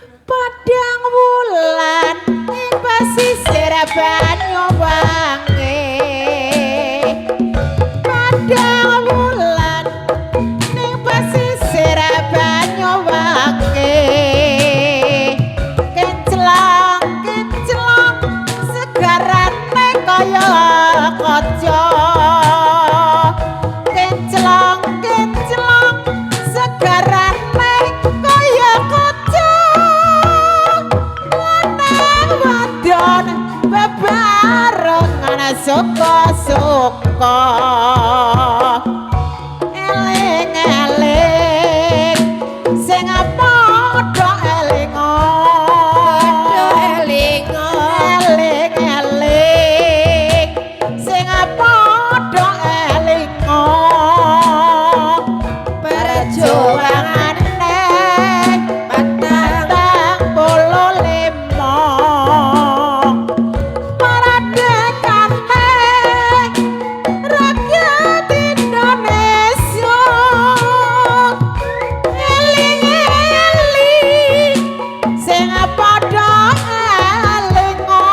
padang wulan ing pesisir Banyuwangi padang wulan ning pesisir Banyuwangi kinclong kinclong segarane kaya kaca kinclong kinclong segarane kaya kaca lanang wadon bebarengan suka-suka eling-eling sing padha elingo eling-eling sing padha elingo perjuangane patang puluh lima maradekane rakyat Indonesia eling-eling sing padha elingo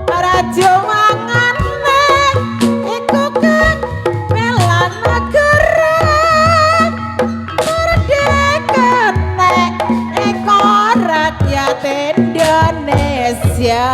perjuangane iku kang bela negara merdekane iku rakyat Indonesia